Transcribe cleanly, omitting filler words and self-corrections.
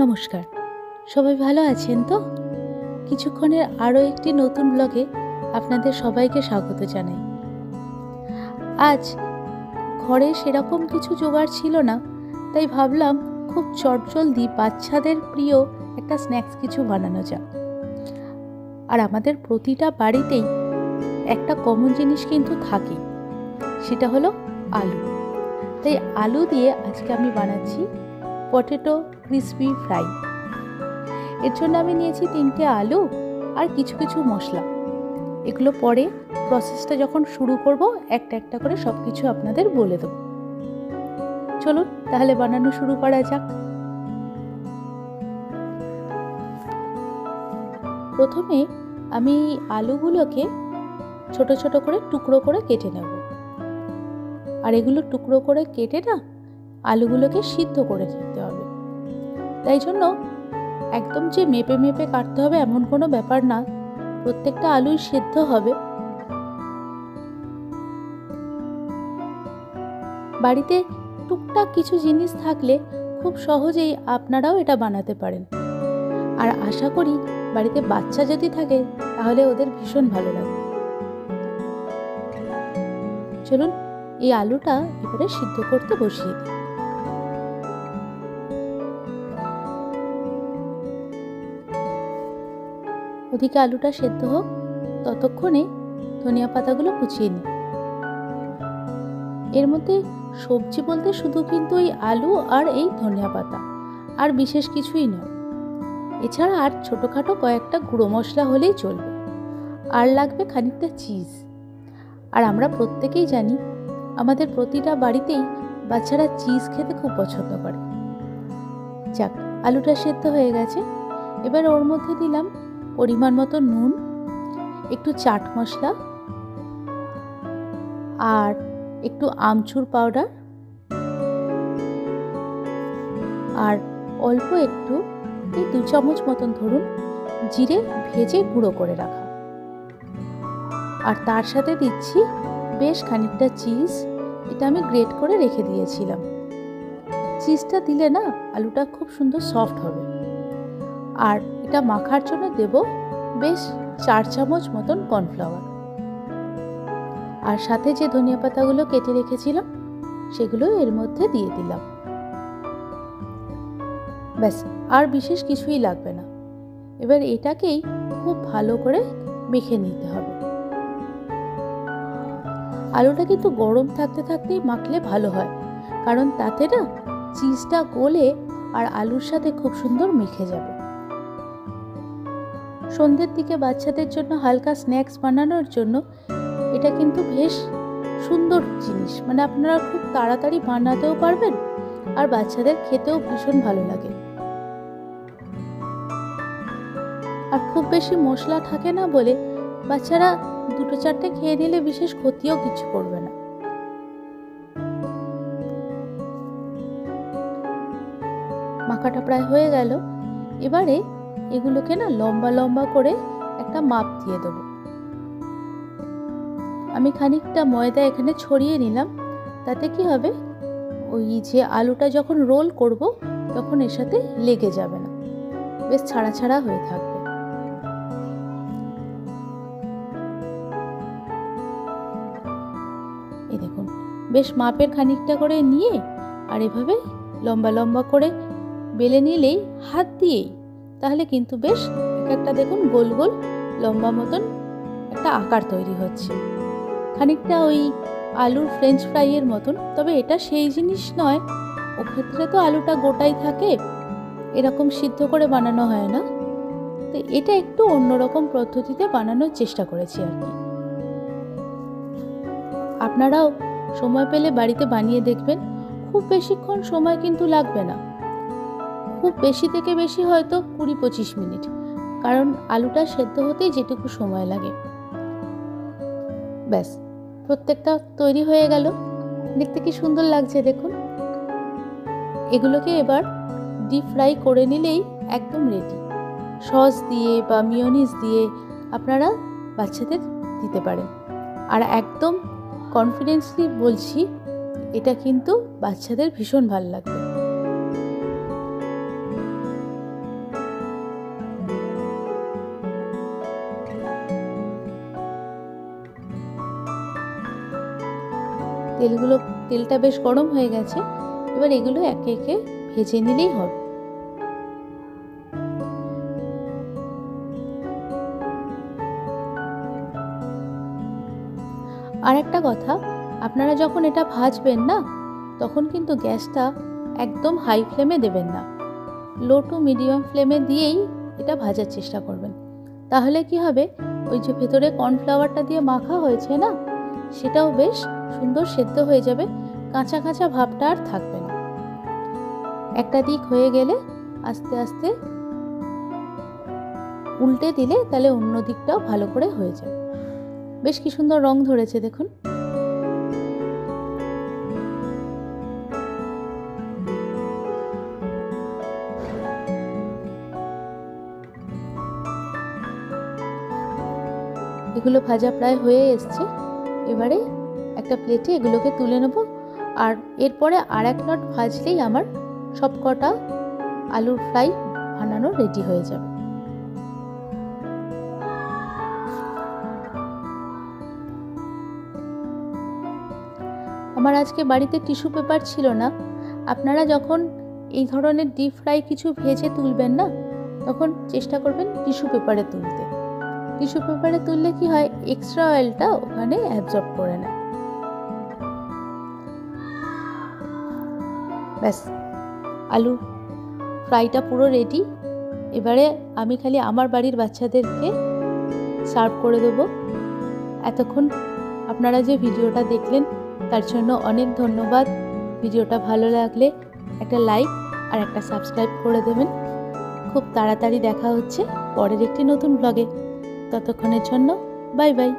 নমস্কার, সবাই ভালো আছেন তো? কিছুক্ষণের আরও একটি নতুন ব্লগে আপনাদের সবাইকে স্বাগত জানাই। আজ ঘরে সেরকম কিছু জোগাড় ছিল না, তাই ভাবলাম খুব চটজলদি বাচ্চাদের প্রিয় একটা স্ন্যাক্স কিছু বানানো যাক। আর আমাদের প্রতিটা বাড়িতেই একটা কমন জিনিস কিন্তু থাকেই, সেটা হলো আলু। তাই আলু দিয়ে আজকে আমি বানাচ্ছি পটেটো ক্রিসপি ফ্রাই। এর জন্য আমি নিয়েছি 3টে আলু আর কিছু কিছু মশলা। এগুলো পরে প্রসেসটা যখন শুরু করব একটা একটা করে সব কিছু আপনাদের বলে দেব। চলুন তাহলে বানানো শুরু করা যাক। প্রথমে আমি আলুগুলোকে ছোট ছোট করে টুকরো করে কেটে নেব। আর এগুলো টুকরো করে কেটে না আলুগুলোকে সিদ্ধ করে দিতে হবে। তাই জন্য একদম যে মেপে মেপে কাটতে হবে এমন কোনো ব্যাপার না, প্রত্যেকটা আলুই সেদ্ধ হবে। বাড়িতে টুকটাক কিছু জিনিস থাকলে খুব সহজেই আপনারাও এটা বানাতে পারেন। আর আশা করি বাড়িতে বাচ্চা যদি থাকে তাহলে ওদের ভীষণ ভালো লাগবে। চলুন এই আলুটা এবারে সিদ্ধ করতে বসিয়ে দিই। ওদিকে আলুটা সেদ্ধ হোক, ততক্ষণে ধনিয়া পাতাগুলো কুচিয়ে নিই। এর মধ্যে সবজি বলতে শুধু কিন্তু এই আলু আর এই ধনিয়া পাতা, আর বিশেষ কিছুই নয়। এছাড়া আর ছোটোখাটো কয়েকটা গুঁড়ো মশলা হলেই চলবে। আর লাগবে খানিকটা চিজ। আর আমরা প্রত্যেকেই জানি আমাদের প্রতিটা বাড়িতেই বাচ্চারা চিজ খেতে খুব পছন্দ করে। যাক, আলুটা সেদ্ধ হয়ে গেছে। এবার ওর মধ্যে দিলাম পরিমাণ মতো নুন, একটু চাট মশলা, আর একটু আমচুর পাউডার, আর অল্প একটু এই 2 চামচ মতন ধরুন জিরে ভেজে গুঁড়ো করে রাখা। আর তার সাথে দিচ্ছি বেশ খানিকটা চিজ। এটা আমি গ্রেট করে রেখে দিয়েছিলাম। চিজটা দিলে না আলুটা খুব সুন্দর সফট হবে। আর এটা মাখার জন্য দেব বেশ 4 চামচ মতন কর্নফ্লাওয়ার। আর সাথে যে ধনিয়া পাতাগুলো কেটে রেখেছিলাম সেগুলো এর মধ্যে দিয়ে দিলাম। ব্যাস, আর বিশেষ কিছুই লাগবে না। এবার এটাকেই খুব ভালো করে মেখে নিতে হবে। আলুটা কিন্তু গরম থাকতে থাকতেই মাখলে ভালো হয়, কারণ তাতে না চিজটা গলে আর আলুর সাথে খুব সুন্দর মেখে যাবে। সন্ধ্যের দিকে বাচ্চাদের জন্য হালকা স্ন্যাক্স বানানোর জন্য এটা কিন্তু বেশ সুন্দর জিনিস। মানে আপনারা খুব তাড়াতাড়ি বানাতেও পারবেন আর বাচ্চাদের খেতেও ভীষণ ভালো লাগে। আর খুব বেশি মশলা থাকে না বলে বাচ্চারা 2-4টে খেয়ে নিলে বিশেষ ক্ষতিও কিছু করবে না। মাখাটা প্রায় হয়ে গেল। এবারে এগুলোকে না লম্বা লম্বা করে একটা মাপ দিয়ে দেবো। আমি খানিকটা ময়দা এখানে ছড়িয়ে নিলাম। তাতে কি হবে, ওই যে আলুটা যখন রোল করব তখন এর সাথে লেগে যাবে না, বেশ ছাড়া ছাড়া হয়ে থাকবে। এই দেখুন, বেশ মাপের খানিকটা করে নিয়ে আর এভাবে লম্বা লম্বা করে বেলে নিলেই হাত দিয়েই, তাহলে কিন্তু বেশ একটা দেখুন গোল গোল লম্বা মতন একটা আকার তৈরি হচ্ছে। খানিকটা ওই আলুর ফ্রেঞ্চ ফ্রাইয়ের মতন, তবে এটা সেই জিনিস নয়। ওক্ষেত্রে তো আলুটা গোটাই থাকে, এরকম সিদ্ধ করে বানানো হয় না। তো এটা একটু অন্যরকম পদ্ধতিতে বানানোর চেষ্টা করেছি আর কি। আপনারাও সময় পেলে বাড়িতে বানিয়ে দেখবেন। খুব বেশিক্ষণ সময় কিন্তু লাগবে না, খুব বেশি থেকে বেশি হয়তো 20-25 মিনিট, কারণ আলুটা সেদ্ধ হতেই যেটুকু সময় লাগে। ব্যাস, প্রত্যেকটা তৈরি হয়ে গেল। দেখতে কি সুন্দর লাগছে দেখুন। এগুলোকে এবার ডিপ ফ্রাই করে নিলেই একদম রেডি। সস দিয়ে বা মিয়োনিজ দিয়ে আপনারা বাচ্চাদের দিতে পারেন। আর একদম কনফিডেন্সলি বলছি, এটা কিন্তু বাচ্চাদের ভীষণ ভালো লাগবে। তেলটা বেশ গরম হয়ে গেছে। এবার এগুলো একে একে ভেজে নিলেই হবে। আর একটা কথা, আপনারা যখন এটা ভাজবেন না, তখন কিন্তু গ্যাসটা একদম হাই ফ্লেমে দেবেন না, লো টু মিডিয়াম ফ্লেমে দিয়েই এটা ভাজার চেষ্টা করবেন। তাহলে কি হবে, ওই যে ভেতরে কর্নফ্লাওয়ারটা দিয়ে মাখা হয়েছে না, সেটাও বেশ সুন্দর সেদ্ধ হয়ে যাবে, কাঁচা কাঁচা ভাবটা আর থাকবে না। একটা দিক হয়ে গেলে আস্তে আস্তে উল্টে দিলে তাহলে অন্য দিকটাও ভালো করে হয়ে যাবে। বেশ কি সুন্দর রং ধরেছে দেখুন। এগুলো ভাজা প্রায় হয়ে এসছে। এবারে একটা প্লেটে এগুলোকে তুলে নেব। আর এরপরে আর এক লট ভাজলেই আমার সব কটা আলুর ফ্রাই বানানো রেডি হয়ে যাবে। আমার আজকে বাড়িতে টিস্যু পেপার ছিল না। আপনারা যখন এই ধরনের ডিপ ফ্রাই কিছু ভেজে তুলবেন না, তখন চেষ্টা করবেন টিস্যু পেপারে তুলতে। টিস্যু পেপারে তুললে কি হয়, এক্সট্রা অয়েলটা ওখানে অ্যাবজর্ব করে নেয়। ব্যাস, আলু ফ্রাইটা পুরো রেডি। এবারে আমি খালি আমার বাড়ির বাচ্চাদেরকে সার্ভ করে দেবো। এতক্ষণ আপনারা যে ভিডিওটা দেখলেন তার জন্য অনেক ধন্যবাদ। ভিডিওটা ভালো লাগলে একটা লাইক আর একটা সাবস্ক্রাইব করে দেবেন। খুব তাড়াতাড়ি দেখা হচ্ছে পরের একটি নতুন ব্লগে। ততক্ষণের জন্য বাই বাই।